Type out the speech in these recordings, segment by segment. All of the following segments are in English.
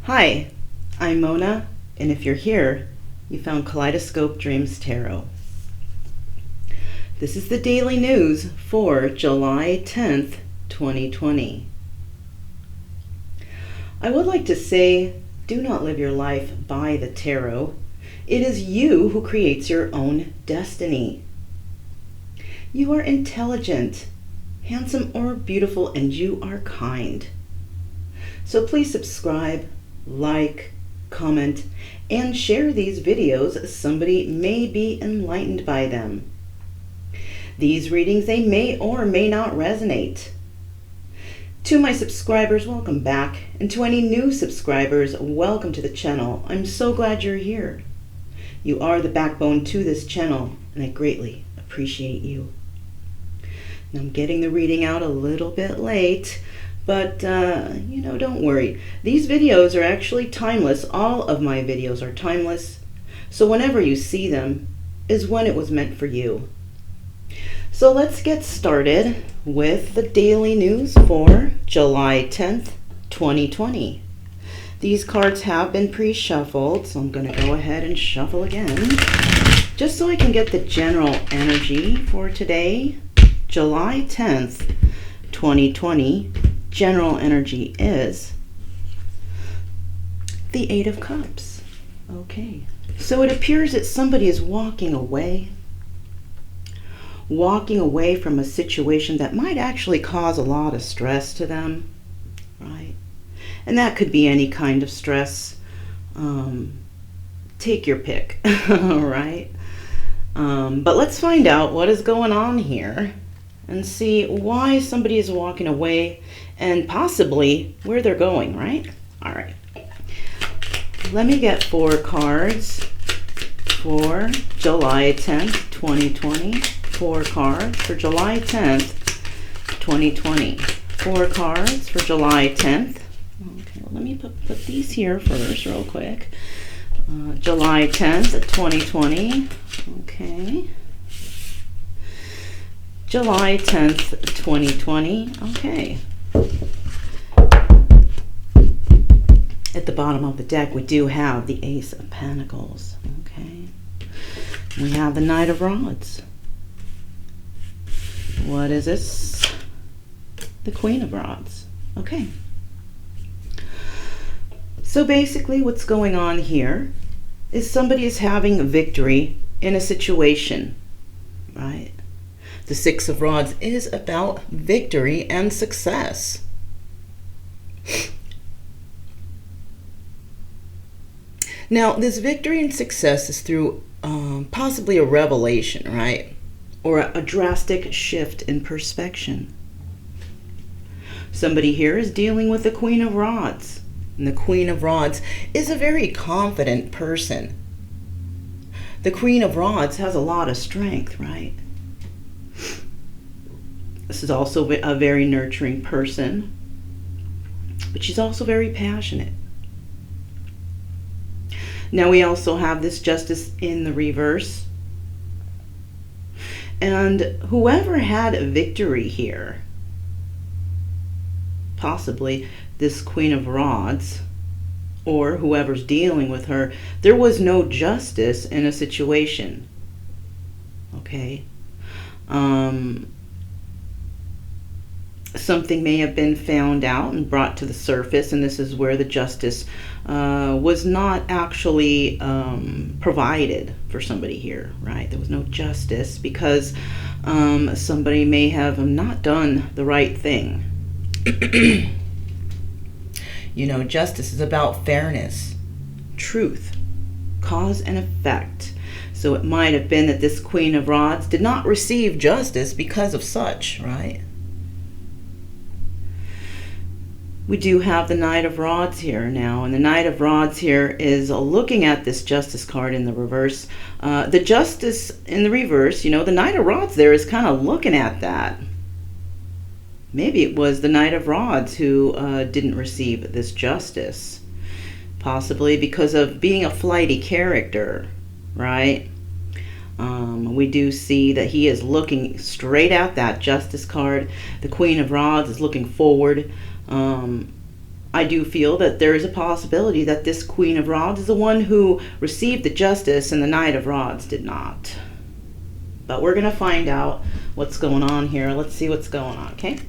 Hi, I'm Mona, and if you're here, you found Kaleidoscope Dreams Tarot. This is the daily news for July 10th, 2020. I would like to say, do not live your life by the tarot. It is you who creates your own destiny. You are intelligent, handsome or beautiful, and you are kind. So please subscribe, like, comment, and share these videos. Somebody may be enlightened by them. These readings, they may or may not resonate. To my subscribers, welcome back. And to any new subscribers, welcome to the channel. I'm so glad you're here. You are the backbone to this channel, and I greatly appreciate you. Now, I'm getting the reading out a little bit late, but don't worry. These videos are actually timeless. All of my videos are timeless. So whenever you see them is when it was meant for you. So let's get started with the daily news for July 10th, 2020. These cards have been pre-shuffled, so I'm going to go ahead and shuffle again, just so I can get the general energy for today. July 10th, 2020. General energy is the Eight of Cups. Okay, so it appears that somebody is walking away from a situation that might actually cause a lot of stress to them, right? And that could be any kind of stress. Take your pick, right? But let's find out what is going on here and see why somebody is walking away and possibly where they're going, right? All right. Let me get 4 cards for July 10th, 2020. 4 cards for July 10th, 2020. 4 cards for July 10th. Okay, well, let me put these here first real quick. July 10th, 2020. Okay. July 10th, 2020. Okay. At the bottom of the deck, we do have the Ace of Pentacles. Okay. We have the Knight of Rods. What is this? The Queen of Rods. Okay. So basically what's going on here is somebody is having victory in a situation, right? The Six of Rods is about victory and success. Now, this victory and success is through possibly a revelation, right? Or a drastic shift in perspective. Somebody here is dealing with the Queen of Rods. And the Queen of Rods is a very confident person. The Queen of Rods has a lot of strength, right? This is also a very nurturing person, but she's also very passionate. Now we also have this Justice in the reverse. And whoever had a victory here, possibly this Queen of Rods, or whoever's dealing with her, there was no justice in a situation. Okay? Something may have been found out and brought to the surface, and this is where the justice was not actually provided for somebody here, right? There was no justice because somebody may have not done the right thing. You know, justice is about fairness, truth, cause and effect. So it might have been that this Queen of Rods did not receive justice because of such, right? We do have the Knight of Rods here now, and the Knight of Rods here is looking at this Justice card in the reverse. The Justice in the reverse, you know, the Knight of Rods there is kind of looking at that. Maybe it was the Knight of Rods who didn't receive this justice, possibly because of being a flighty character, right? We do see that he is looking straight at that Justice card. The Queen of Rods is looking forward. I do feel that there is a possibility that this Queen of Rods is the one who received the Justice and the Knight of Rods did not. But we're going to find out what's going on here. Let's see what's going on, okay?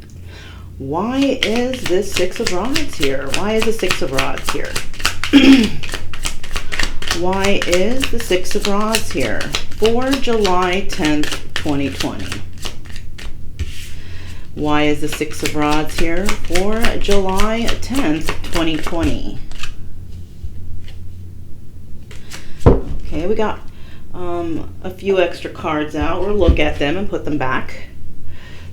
Why is this Six of Rods here? Why is the Six of Rods here? Why is the Six of Rods here for July 10th, 2020? Why is the Six of Rods here for July 10th, 2020? Okay, we got a few extra cards out. We'll look at them and put them back.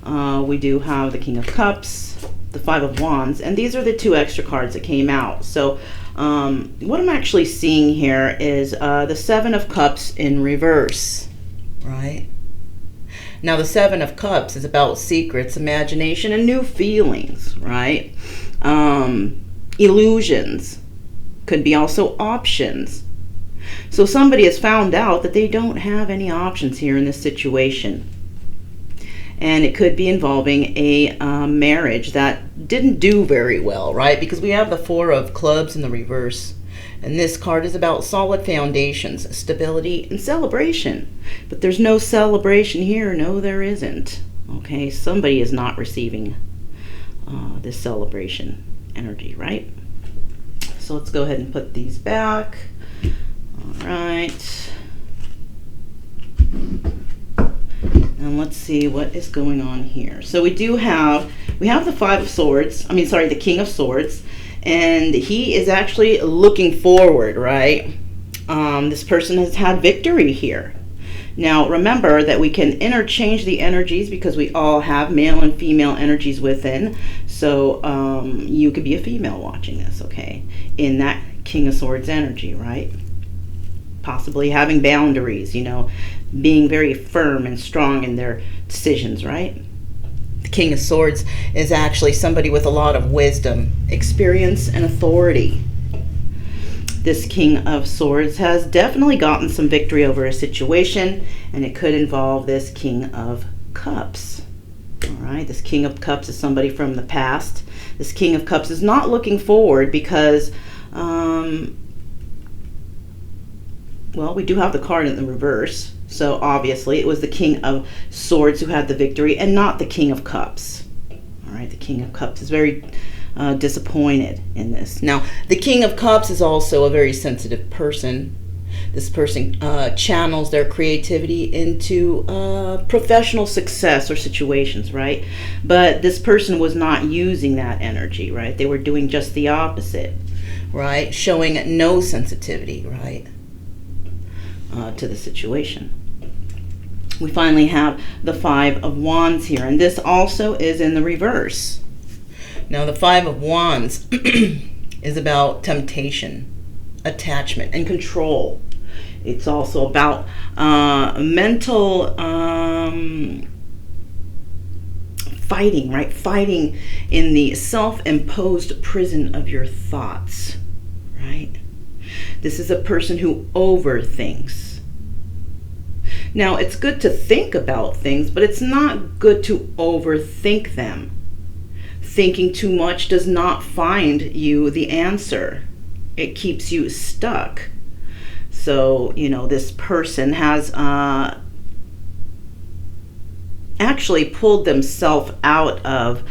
We do have the King of Cups, the Five of Wands, and these are the two extra cards that came out. So what I'm actually seeing here is the Seven of Cups in reverse, right? Now, the Seven of Cups is about secrets, imagination, and new feelings, right? Illusions. Could be also options. So somebody has found out that they don't have any options here in this situation. And it could be involving a marriage that didn't do very well, right? Because we have the Four of Clubs in the reverse. And this card is about solid foundations, stability, and celebration. But there's no celebration here. No, there isn't. Okay, somebody is not receiving this celebration energy, right? So let's go ahead and put these back. All right. And let's see what is going on here. So we have the Five of Swords. The King of Swords. And he is actually looking forward, right? This person has had victory here. Now, remember that we can interchange the energies because we all have male and female energies within. So you could be a female watching this, okay? In that King of Swords energy, right? Possibly having boundaries, you know, being very firm and strong in their decisions, right? The King of Swords is actually somebody with a lot of wisdom, experience, and authority. This King of Swords has definitely gotten some victory over a situation, and it could involve this King of Cups. All right, this King of Cups is somebody from the past. This King of Cups is not looking forward because, well, we do have the card in the reverse. So obviously it was the King of Swords who had the victory and not the King of Cups. All right, the King of Cups is very disappointed in this. Now, the King of Cups is also a very sensitive person. This person channels their creativity into professional success or situations, right? But this person was not using that energy, right? They were doing just the opposite, right? Showing no sensitivity, right? To the situation. We finally have the Five of Wands here, and this also is in the reverse. Now, the Five of Wands is about temptation, attachment, and control. It's also about mental fighting, right? Fighting in the self-imposed prison of your thoughts, right? This is a person who overthinks. Now, it's good to think about things, but it's not good to overthink them. Thinking too much does not find you the answer. It keeps you stuck. So, you know, this person has actually pulled themselves out of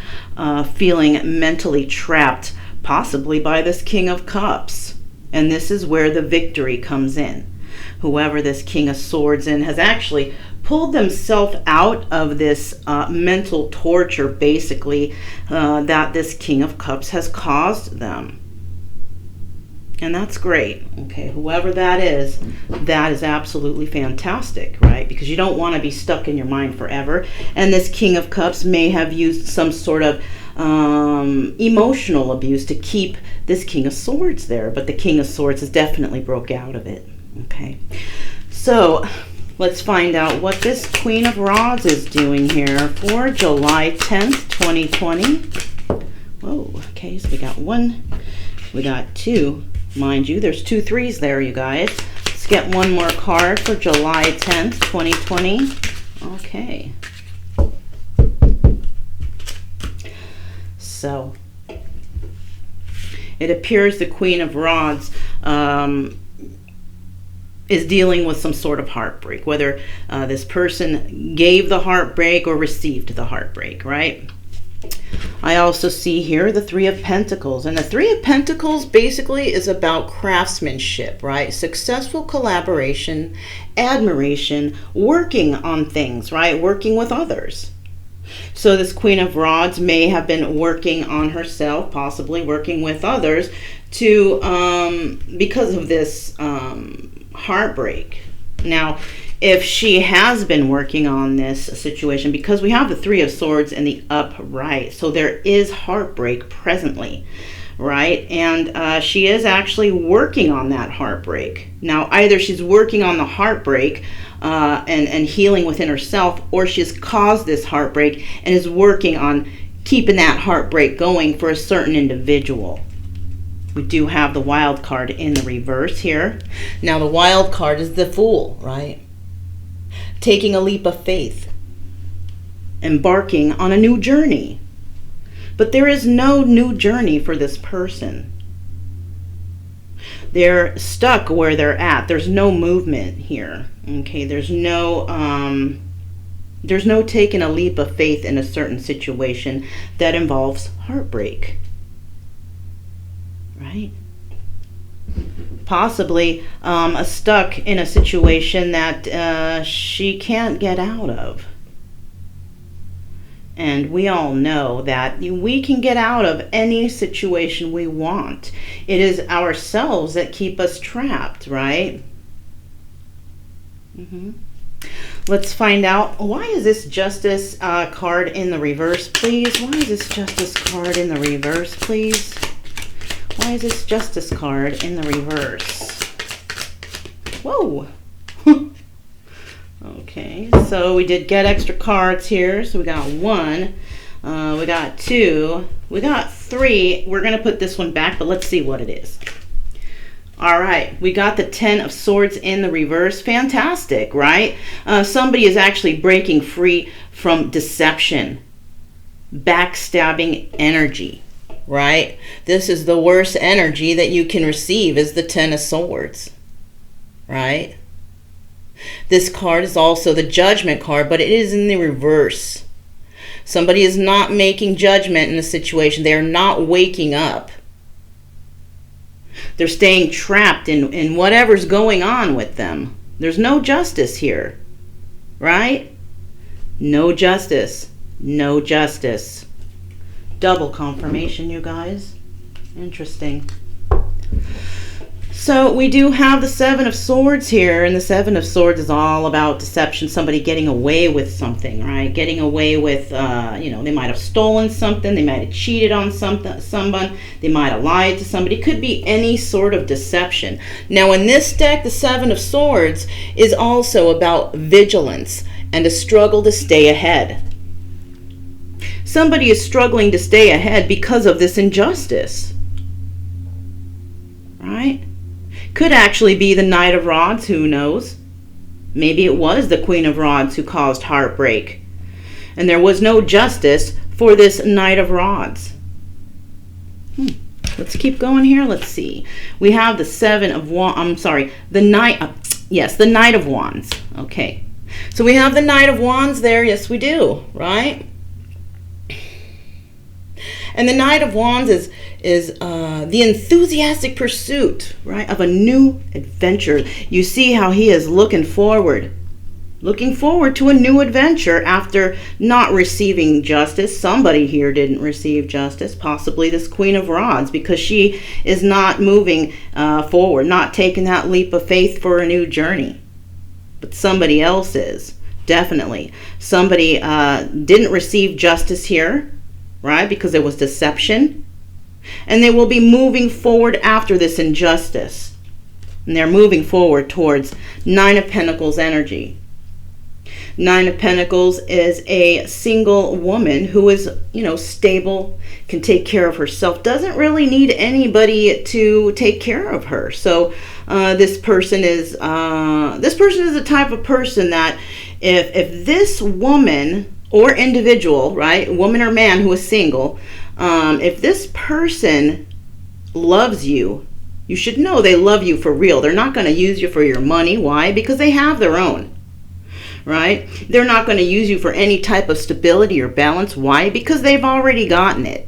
feeling mentally trapped, possibly by this King of Cups. And this is where the victory comes in. Whoever this King of Swords in has actually pulled themselves out of this mental torture, basically, that this King of Cups has caused them. And that's great. Okay, whoever that is absolutely fantastic, right? Because you don't want to be stuck in your mind forever. And this King of Cups may have used some sort of emotional abuse to keep this King of Swords there. But the King of Swords has definitely broke out of it. Okay, so let's find out what this Queen of Rods is doing here for July 10th, 2020. Whoa, okay, so we got one, we got two. Mind you, there's 2 3s there, you guys. Let's get one more card for July 10th, 2020. Okay. So, It appears the Queen of Rods is dealing with some sort of heartbreak, whether this person gave the heartbreak or received the heartbreak, right? I also see here the Three of Pentacles, and the Three of Pentacles basically is about craftsmanship, right? Successful collaboration, admiration, working on things, right? Working with others. So this Queen of Rods may have been working on herself, possibly working with others to because of this heartbreak. Now, if she has been working on this situation, because we have the Three of Swords in the upright, so there is heartbreak presently, right? And she is actually working on that heartbreak. Now, either she's working on the heartbreak and healing within herself, or she's caused this heartbreak and is working on keeping that heartbreak going for a certain individual. We do have the Wild card in the reverse here. Now, the Wild card is the Fool, right? Taking a leap of faith, embarking on a new journey. But there is no new journey for this person. They're stuck where they're at. There's no movement here. Okay, there's no taking a leap of faith in a certain situation that involves heartbreak. Right? Possibly stuck in a situation that she can't get out of. And we all know that we can get out of any situation we want. It is ourselves that keep us trapped, right? Let's find out, why is this Justice card in the reverse, please? Why is this Justice card in the reverse, please? Why is this Justice card in the reverse? Whoa! Okay, so we did get extra cards here. So we got 1, we got 2, we got 3. We're going to put this one back, but let's see what it is. All right, we got the 10 of Swords in the reverse. Fantastic, right? Somebody is actually breaking free from deception, backstabbing energy. Right? This is the worst energy that you can receive, is the 10 of Swords. Right? This card is also the Judgment card, but it is in the reverse. Somebody is not making judgment in a situation. They are not waking up. They're staying trapped in whatever's going on with them. There's no justice here. Right? No justice. No justice. Double confirmation, you guys. Interesting. So we do have the 7 of Swords here, and the 7 of Swords is all about deception, somebody getting away with something, right? Getting away with, they might have stolen something, they might have cheated on someone, they might have lied to somebody. It could be any sort of deception. Now in this deck, the 7 of Swords is also about vigilance and a struggle to stay ahead. Somebody is struggling to stay ahead because of this injustice, right? Could actually be the Knight of Rods, who knows? Maybe it was the Queen of Rods who caused heartbreak, and there was no justice for this Knight of Rods. Let's keep going here. Let's see. We have the 7 of Wands. The Knight. Yes, the Knight of Wands. Okay, so we have the Knight of Wands there. Yes, we do. Right. And the Knight of Wands is the enthusiastic pursuit, right, of a new adventure. You see how he is looking forward to a new adventure after not receiving justice. Somebody here didn't receive justice, possibly this Queen of Rods, because she is not moving forward, not taking that leap of faith for a new journey. But somebody else is, definitely. Somebody didn't receive justice here, right, because there was deception. And they will be moving forward after this injustice. And they're moving forward towards 9 of Pentacles energy. 9 of Pentacles is a single woman who is, stable, can take care of herself, doesn't really need anybody to take care of her. So this person is the type of person that if this woman or individual, right, woman or man who is single, if this person loves you, you should know they love you for real. They're not going to use you for your money. Why? Because they have their own, right? They're not going to use you for any type of stability or balance. Why? Because they've already gotten it.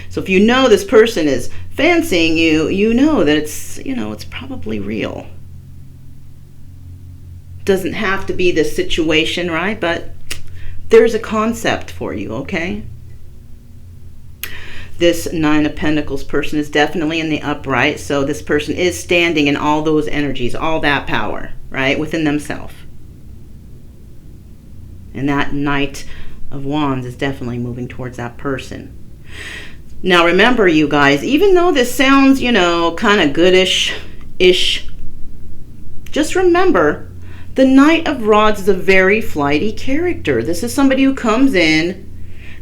So if you know this person is fancying you, you know that it's probably real. Doesn't have to be this situation, right? But there's a concept for you, okay? This Nine of Pentacles person is definitely in the upright. So this person is standing in all those energies, all that power, right, within themselves. And that Knight of Wands is definitely moving towards that person. Now remember, you guys, even though this sounds, kind of goodish-ish, just remember, the Knight of Rods is a very flighty character. This is somebody who comes in,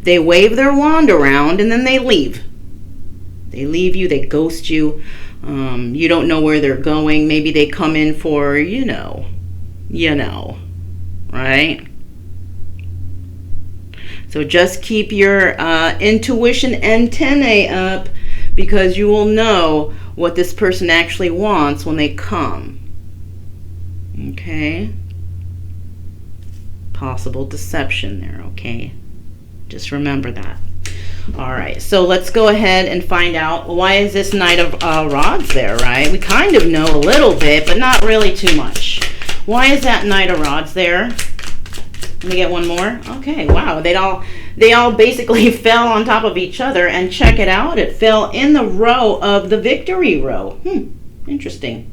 they wave their wand around, and then they leave. They leave you, they ghost you. You don't know where they're going. Maybe they come in for, right? So just keep your intuition antennae up, because you will know what this person actually wants when they come. Okay? Possible deception there, okay? Just remember that. All right, so let's go ahead and find out, why is this Knight of Rods there, right? We kind of know a little bit, but not really too much. Why is that Knight of Rods there? Let me get one more. Okay, wow, they all basically fell on top of each other, and check it out, it fell in the row of the victory row. Interesting.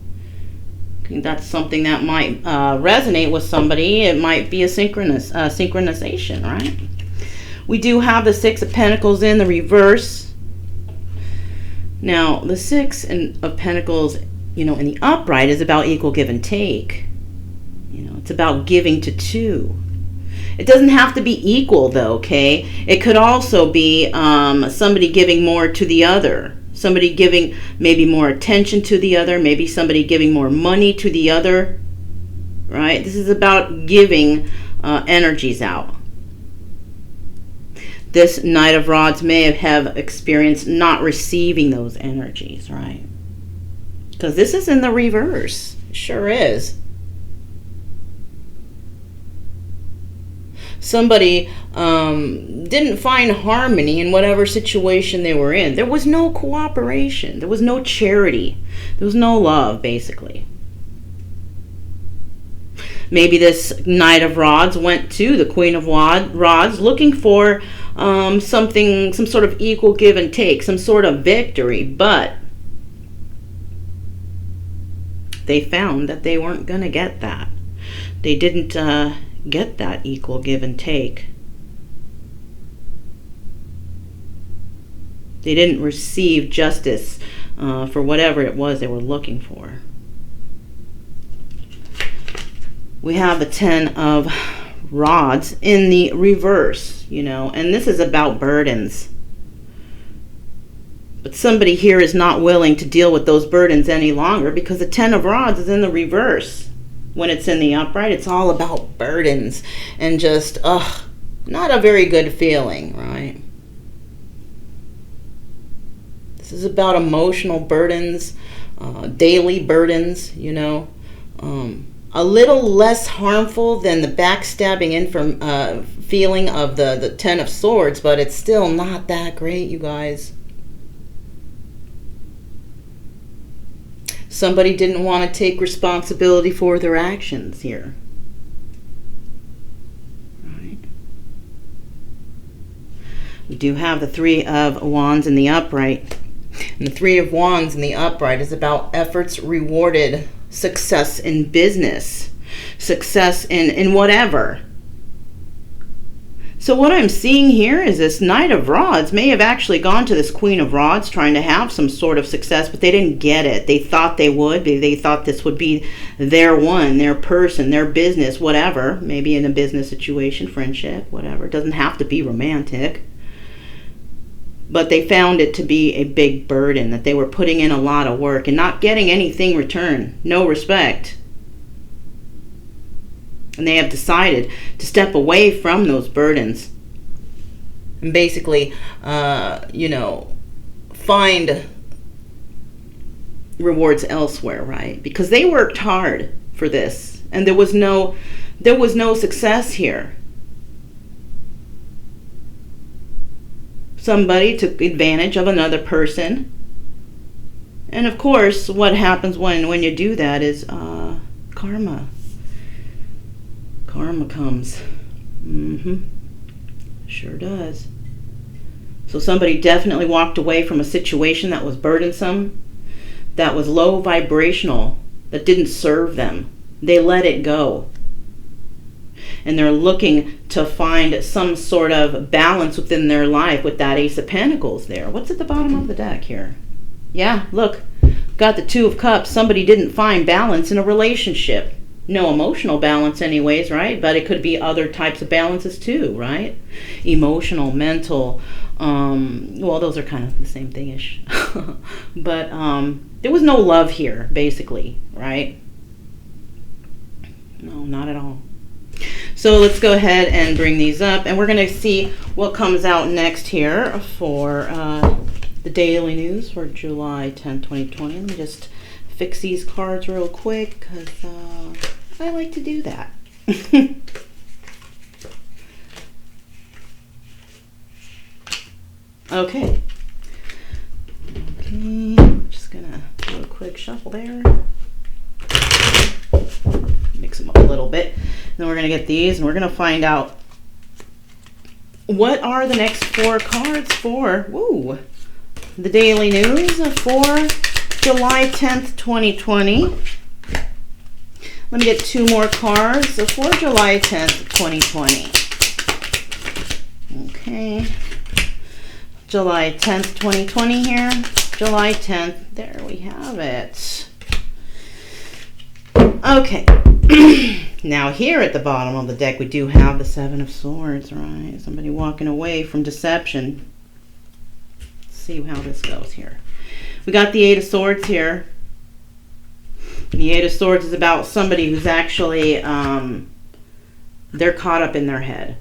That's something that might resonate with somebody. It might be a synchronization, right? We do have the Six of Pentacles in the reverse. Now, the Six of Pentacles, in the upright is about equal give and take. It's about giving to two. It doesn't have to be equal, though, okay? It could also be somebody giving more to the other. Somebody giving maybe more attention to the other. Maybe somebody giving more money to the other, right? This is about giving energies out. This Knight of Rods may have experienced not receiving those energies, right? Because this is in the reverse. It sure is. Somebody didn't find harmony in whatever situation they were in. There was no cooperation. There was no charity. There was no love, basically. Maybe this Knight of Rods went to the Queen of Rods looking for some sort of equal give and take, some sort of victory, but they found that they weren't going to get that. They didn't get that equal give and take. They didn't receive justice for whatever it was they were looking for. We have the Ten of Rods in the reverse, and this is about burdens. But somebody here is not willing to deal with those burdens any longer, because the Ten of Rods is in the reverse. When it's in the upright, it's all about burdens and just, not a very good feeling, right? This is about emotional burdens, daily burdens, a little less harmful than the backstabbing feeling of the Ten of Swords, but it's still not that great, you guys. Somebody didn't want to take responsibility for their actions here. Right. We do have the Three of Wands in the upright. And the Three of Wands in the upright is about efforts rewarded, success in business, success in whatever. So what I'm seeing here is this Knight of Rods may have actually gone to this Queen of Rods trying to have some sort of success, but they didn't get it. They thought they would. They thought this would be their one, their person, their business, whatever. Maybe in a business situation, friendship, whatever. It doesn't have to be romantic. But they found it to be a big burden, that they were putting in a lot of work and not getting anything returned. No respect. And they have decided to step away from those burdens and basically, find rewards elsewhere, right? Because they worked hard for this, and there was no success here. Somebody took advantage of another person. And of course, what happens when you do that is karma. Karma comes. Sure does. So somebody definitely walked away from a situation that was burdensome, that was low vibrational, that didn't serve them. They let it go. And they're looking to find some sort of balance within their life with that Ace of Pentacles there. What's at the bottom of the deck here? Yeah, look, got the Two of Cups. Somebody didn't find balance in a relationship. No emotional balance anyways, right? But it could be other types of balances too, right? Emotional, mental, well, those are kind of the same thing-ish. But there was no love here, basically, right? No, not at all. So let's go ahead and bring these up, and we're going to see what comes out next here for the daily news for July 10th, 2020. Let me just fix these cards real quick, because I like to do that. Okay. I'm just going to do a quick shuffle there. Mix them up a little bit. Then we're going to get these, and we're going to find out what are the next 4 cards for the daily news for July 10th, 2020. Let me get 2 more cards for July 10th, 2020. Okay. July 10th, 2020 here. July 10th. There we have it. Okay. Now here at the bottom of the deck, we do have the Seven of Swords, right? Somebody walking away from deception. Let's see how this goes here. We got the Eight of Swords here. The Eight of Swords is about somebody who's actually, they're caught up in their head.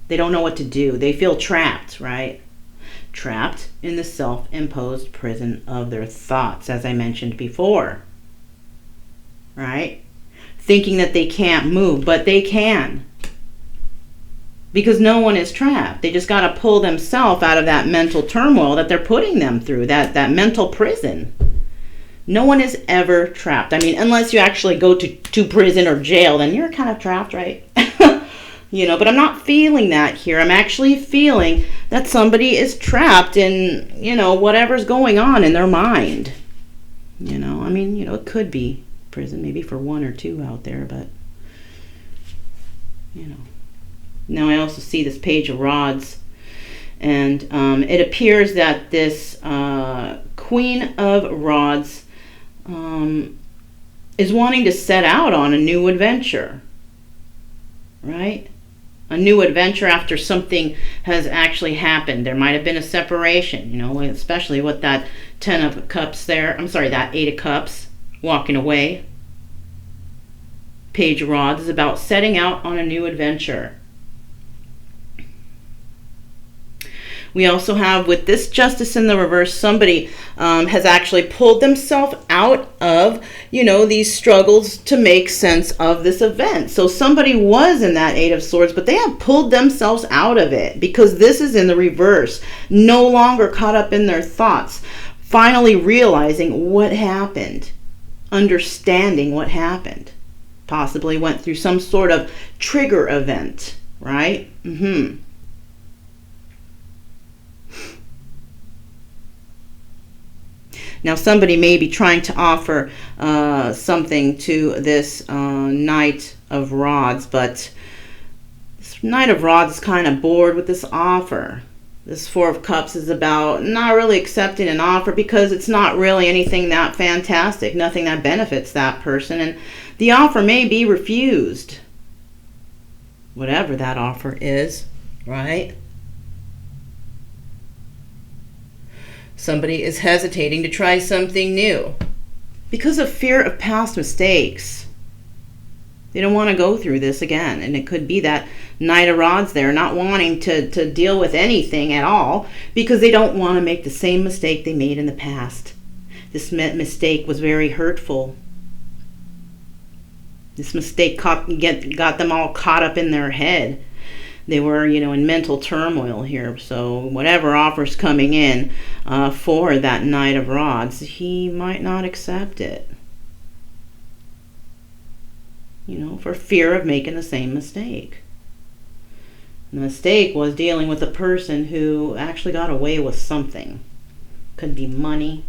They don't know what to do. They feel trapped, right? Trapped in the self-imposed prison of their thoughts, as I mentioned before. Right? Thinking that they can't move, but they can. Because no one is trapped. They just got to pull themselves out of that mental turmoil that they're putting them through, that mental prison. No one is ever trapped. I mean, unless you actually go to prison or jail, then you're kind of trapped, right? You know, but I'm not feeling that here. I'm actually feeling that somebody is trapped in, you know, whatever's going on in their mind. You know, I mean, you know, it could be prison maybe for 1 or 2 out there, but, you know. Now I also see this Page of Rods, and it appears that this Queen of Rods is wanting to set out on a new adventure, right? A new adventure after something has actually happened. There might have been a separation, you know, especially with that 10 of Cups there. I'm sorry, that 8 of Cups, walking away. Page of Rods is about setting out on a new adventure. We also have, with this Justice in the reverse, somebody has actually pulled themselves out of, you know, these struggles to make sense of this event. So somebody was in that Eight of Swords, but they have pulled themselves out of it because this is in the reverse. No longer caught up in their thoughts. Finally realizing what happened. Understanding what happened. Possibly went through some sort of trigger event, right? Now somebody may be trying to offer something to this Knight of Rods, but this Knight of Rods is kind of bored with this offer. This Four of Cups is about not really accepting an offer because it's not really anything that fantastic, nothing that benefits that person, and the offer may be refused. Whatever that offer is, right? Somebody is hesitating to try something new because of fear of past mistakes. They don't want to go through this again. And it could be that Knight of Rods there, not wanting to deal with anything at all because they don't want to make the same mistake they made in the past. This mistake was very hurtful. This mistake got them all caught up in their head. They were, in mental turmoil here. So whatever offer's coming in for that Knight of Rods, he might not accept it. For fear of making the same mistake. The mistake was dealing with a person who actually got away with something. Could be money,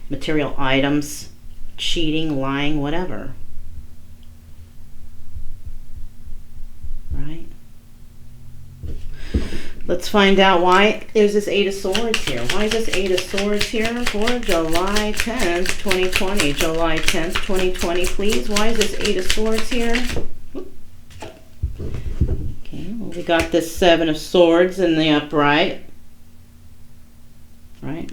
material items, cheating, lying, whatever. Right? Let's find out why there's this Eight of Swords here. Why is this Eight of Swords here for July 10th, 2020? July 10th, 2020, please. Why is this Eight of Swords here? Okay, well, we got this Seven of Swords in the upright. Right?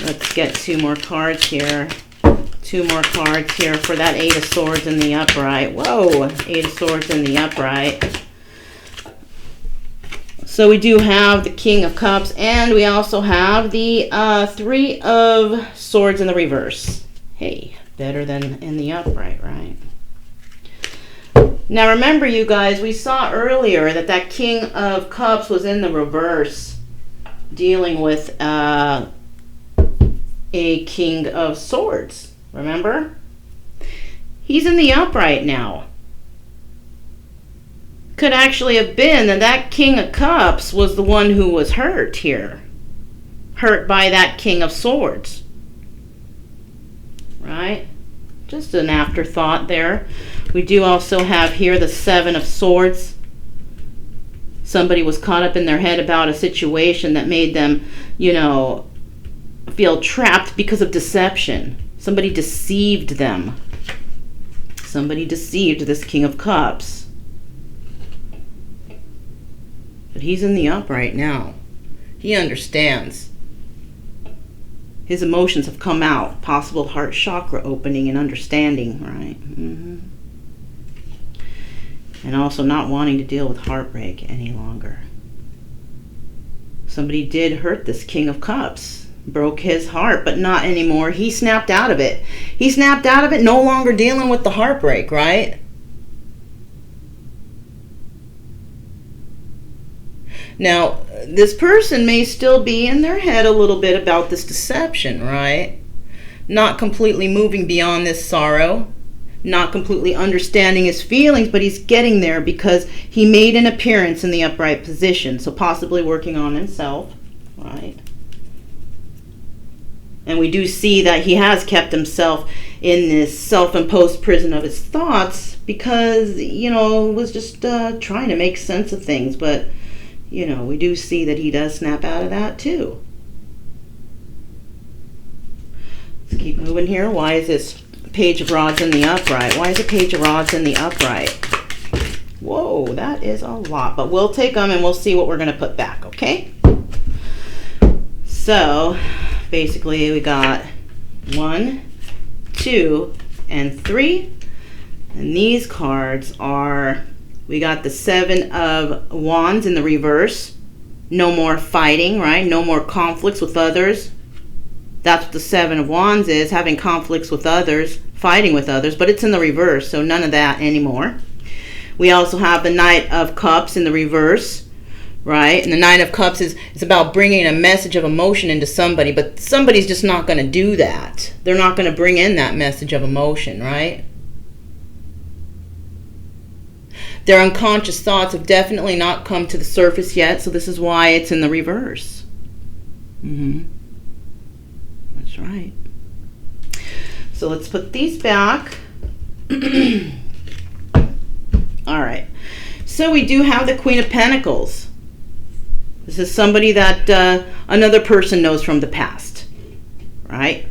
Let's get two more cards here. Two more cards here for that Eight of Swords in the upright. Whoa! Eight of Swords in the upright. So we do have the King of Cups, and we also have the Three of Swords in the reverse. Hey, better than in the upright, right? Now remember, you guys, we saw earlier that King of Cups was in the reverse, dealing with a King of Swords. Remember? He's in the upright now. Could actually have been that King of Cups was the one who was hurt here. Hurt by that King of Swords. Right? Just an afterthought there. We do also have here the Seven of Swords. Somebody was caught up in their head about a situation that made them, feel trapped because of deception. Somebody deceived them. Somebody deceived this King of Cups. But he's in the upright now. He understands. His emotions have come out. Possible heart chakra opening and understanding, right? And also not wanting to deal with heartbreak any longer. Somebody did hurt this King of Cups. Broke his heart, but not anymore. He snapped out of it. He snapped out of it, no longer dealing with the heartbreak, right? Now, this person may still be in their head a little bit about this deception, right? Not completely moving beyond this sorrow. Not completely understanding his feelings, but he's getting there because he made an appearance in the upright position. So possibly working on himself, right? And we do see that he has kept himself in this self-imposed prison of his thoughts because, was just trying to make sense of things. But we do see that he does snap out of that too. Let's keep moving here. Why is this Page of Rods in the upright? Why is a Page of Rods in the upright? Whoa, that is a lot. But we'll take them and we'll see what we're going to put back, okay? So, basically we got 1, 2, and 3. And these cards are... We got the Seven of Wands in the reverse. No more fighting, right? No more conflicts with others. That's what the Seven of Wands is, having conflicts with others, fighting with others, but it's in the reverse, so none of that anymore. We also have the Knight of Cups in the reverse, right? And the Knight of Cups is about bringing a message of emotion into somebody, but somebody's just not going to do that. They're not going to bring in that message of emotion, right? Their unconscious thoughts have definitely not come to the surface yet, so this is why it's in the reverse. That's right. So let's put these back. All right. So we do have the Queen of Pentacles. This is somebody that another person knows from the past, right?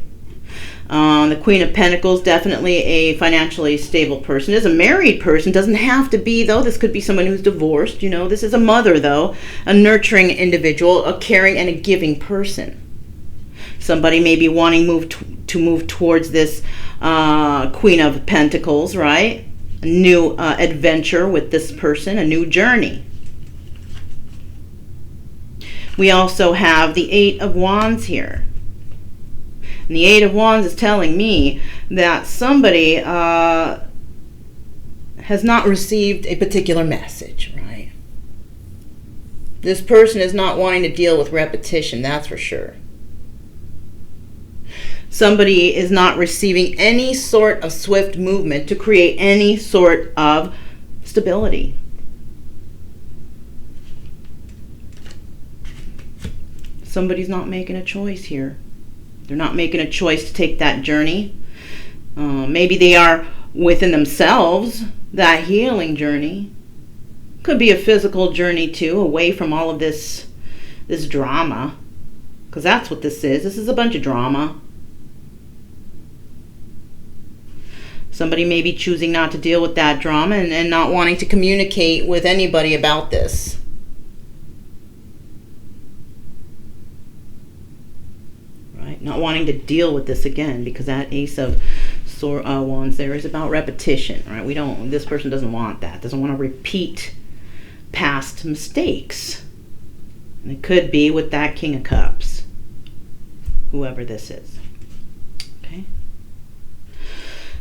The Queen of Pentacles, definitely a financially stable person. Is a married person. Doesn't have to be, though. This could be someone who's divorced. This is a mother, though. A nurturing individual, a caring and a giving person. Somebody may be wanting to move towards this Queen of Pentacles, right? a new adventure with this person, a new journey. We also have the Eight of Wands here. And the Eight of Wands is telling me that somebody has not received a particular message, right? This person is not wanting to deal with repetition, that's for sure. Somebody is not receiving any sort of swift movement to create any sort of stability. Somebody's not making a choice here. They're not making a choice to take that journey. Maybe they are within themselves, that healing journey. Could be a physical journey too, away from all of this drama. Because that's what this is. This is a bunch of drama. Somebody may be choosing not to deal with that drama and not wanting to communicate with anybody about this. Right? Not wanting to deal with this again, because that Ace of Wands there is about repetition. Right? This person doesn't want that. Doesn't want to repeat past mistakes. And it could be with that King of Cups. Whoever this is. Okay?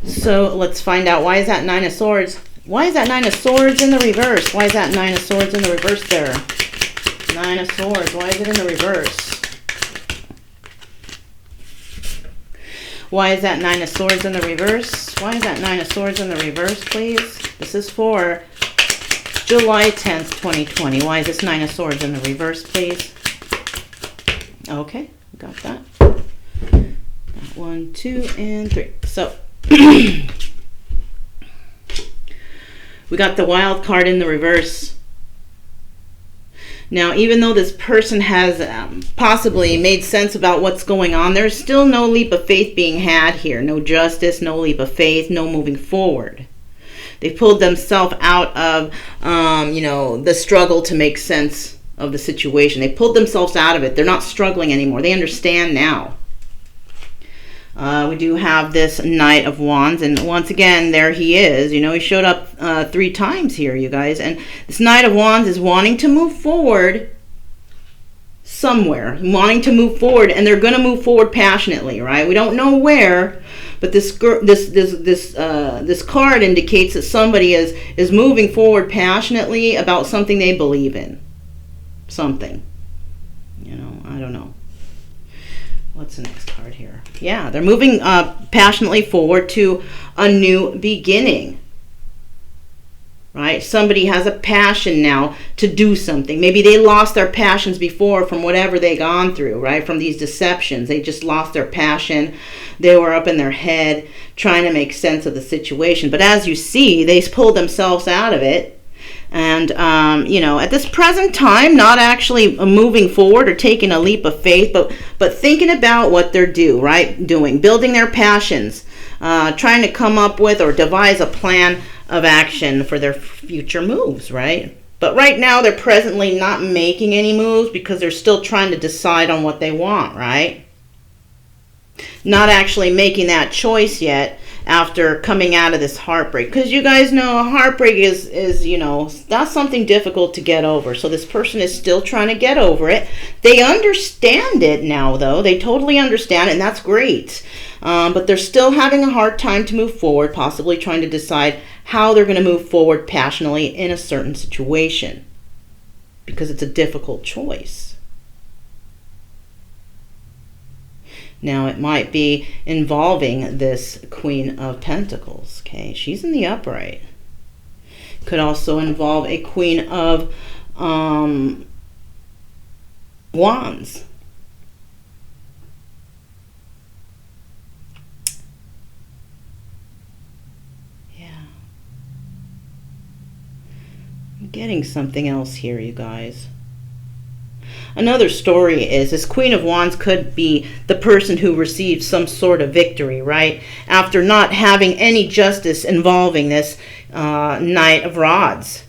So let's find out, why is that Nine of Swords? Why is that Nine of Swords in the reverse? Why is that Nine of Swords in the reverse there? Nine of Swords, why is it in the reverse? Why is that Nine of Swords in the reverse? Why is that Nine of Swords in the reverse, please? This is for July 10th, 2020. Why is this Nine of Swords in the reverse, please? Okay, got that. Got 1, 2, and 3. So we got the Wild card in the reverse. Now, even though this person has possibly made sense about what's going on, there's still no leap of faith being had here. No justice, no leap of faith, no moving forward. They've pulled themselves out of, the struggle to make sense of the situation. They pulled themselves out of it. They're not struggling anymore. They understand now. We do have this Knight of Wands, and once again, there he is. He showed up 3 times here, you guys. And this Knight of Wands is wanting to move forward somewhere, wanting to move forward, and they're going to move forward passionately, right? We don't know where, but this card indicates that somebody is moving forward passionately about something they believe in. Something. I don't know. What's the next card here? Yeah, they're moving passionately forward to a new beginning. Right? Somebody has a passion now to do something. Maybe they lost their passions before from whatever they gone through, right? From these deceptions. They just lost their passion. They were up in their head trying to make sense of the situation. But as you see, they pulled themselves out of it. And, at this present time, not actually moving forward or taking a leap of faith, but thinking about what they're doing, building their passions, trying to come up with or devise a plan of action for their future moves, right? But right now, they're presently not making any moves because they're still trying to decide on what they want, right? Not actually making that choice yet after coming out of this heartbreak. Because you guys know heartbreak is that's something difficult to get over. So this person is still trying to get over it. They understand it now, though. They totally understand it, and that's great. But they're still having a hard time to move forward, possibly trying to decide how they're going to move forward passionately in a certain situation. Because it's a difficult choice. Now, it might be involving this Queen of Pentacles. Okay, she's in the upright. Could also involve a Queen of Wands. Yeah. I'm getting something else here, you guys. Another story is this Queen of Wands could be the person who received some sort of victory, right? After not having any justice involving this Knight of Rods.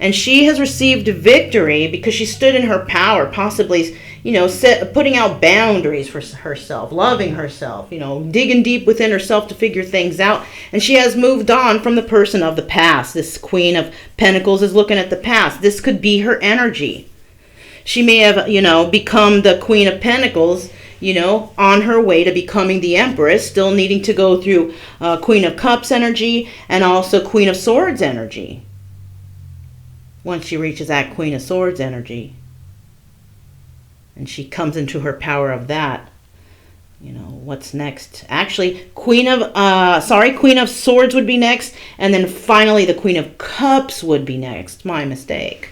And she has received victory because she stood in her power, possibly, you know, putting out boundaries for herself, loving herself, you know, digging deep within herself to figure things out. And she has moved on from the person of the past. This Queen of Pentacles is looking at the past. This could be her energy. She may have, you know, become the Queen of Pentacles, you know, on her way to becoming the Empress, still needing to go through Queen of Cups energy and also Queen of Swords energy. Once she reaches that Queen of Swords energy, and she comes into her power of that, you know, what's next? Actually, Queen of Swords would be next, and then finally the Queen of Cups would be next. My mistake.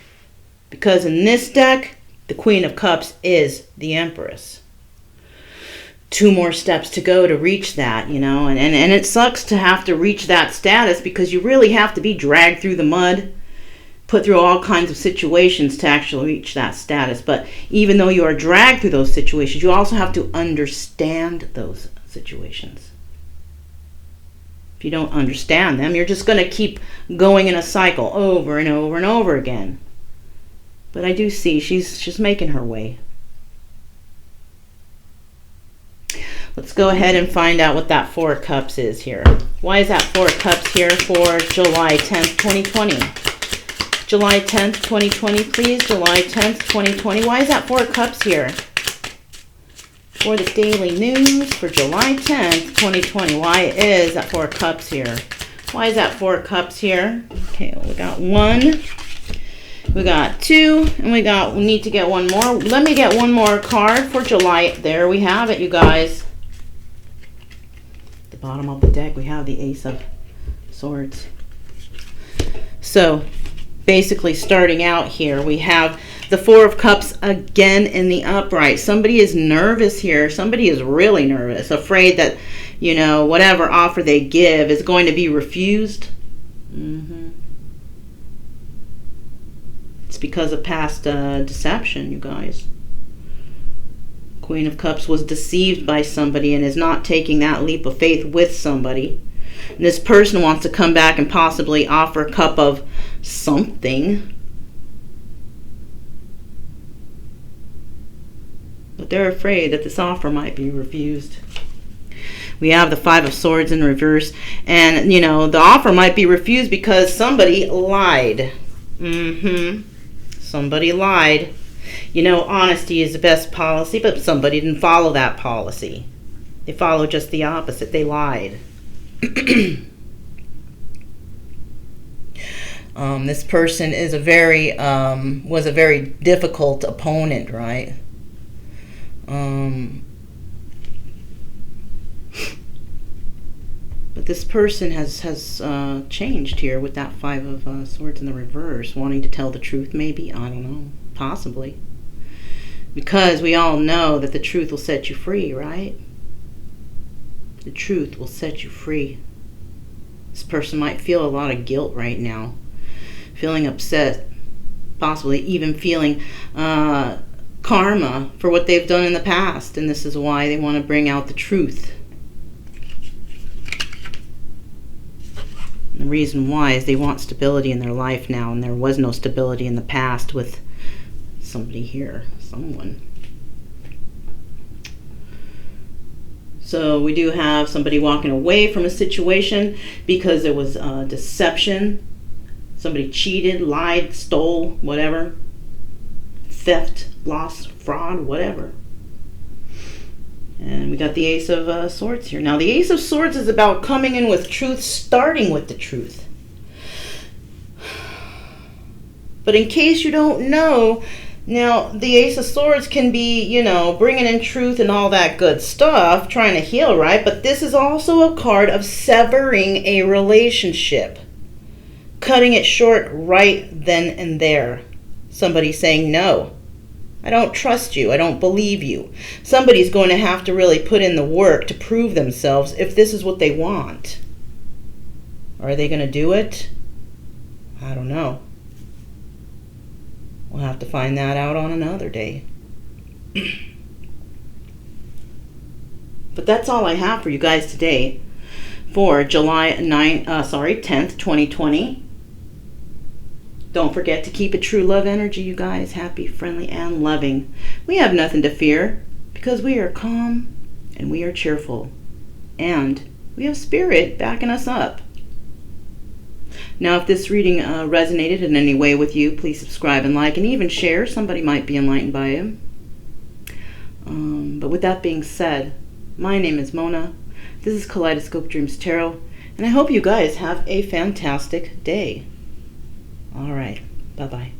Because in this deck, the Queen of Cups is the Empress. 2 more steps to go to reach that, you know, and it sucks to have to reach that status, because you really have to be dragged through the mud, put through all kinds of situations to actually reach that status. But even though you are dragged through those situations, you also have to understand those situations. If you don't understand them, you're just going to keep going in a cycle over and over and over again. But I do see she's making her way. Let's go ahead and find out what that 4 of Cups is here. Why is that 4 of Cups here for July 10th, 2020? July 10th, 2020, please. July 10th, 2020. Why is that 4 of Cups here? For the daily news for July 10th, 2020. Why is that 4 of Cups here? Why is that 4 of Cups here? Okay, we got 1. We got 2. And we need to get 1 more. Let me get 1 more card for July. There we have it, you guys. At the bottom of the deck, we have the Ace of Swords. So, basically starting out here, we have the 4 of Cups again in the upright. Somebody is nervous here. Somebody is really nervous, afraid that, you know, whatever offer they give is going to be refused. It's because of past deception, you guys. Queen of Cups was deceived by somebody and is not taking that leap of faith with somebody. And this person wants to come back and possibly offer a cup of something. But they're afraid that this offer might be refused. We have the 5 of Swords in reverse. And, you know, the offer might be refused because somebody lied. Somebody lied. You know, honesty is the best policy, but somebody didn't follow that policy. They followed just the opposite. They lied. This person is was a very difficult opponent, right? But this person has changed here with that 5 of Swords in the reverse, wanting to tell the truth, maybe. I don't know. Possibly. Because we all know that the truth will set you free, right? The truth will set you free. This person might feel a lot of guilt right now. Feeling upset. Possibly even feeling karma for what they've done in the past. And this is why they want to bring out the truth. The reason why is they want stability in their life now, and there was no stability in the past with somebody here, someone. So we do have somebody walking away from a situation because there was deception. Somebody cheated, lied, stole, whatever. Theft, loss, fraud, whatever. And we got the Ace of Swords here. Now, the Ace of Swords is about coming in with truth, starting with the truth. But in case you don't know, now, the Ace of Swords can be, you know, bringing in truth and all that good stuff, trying to heal, right? But this is also a card of severing a relationship. Cutting it short right then and there. Somebody saying, no, I don't trust you. I don't believe you. Somebody's going to have to really put in the work to prove themselves if this is what they want. Are they going to do it? I don't know. We'll have to find that out on another day. But that's all I have for you guys today for July 10th, 2020. Don't forget to keep it true love energy, you guys. Happy, friendly, and loving. We have nothing to fear because we are calm and we are cheerful. And we have spirit backing us up. Now, if this reading resonated in any way with you, please subscribe and like and even share. Somebody might be enlightened by it. But with that being said, my name is Mona. This is Kaleidoscope Dreams Tarot. And I hope you guys have a fantastic day. All right. Bye-bye.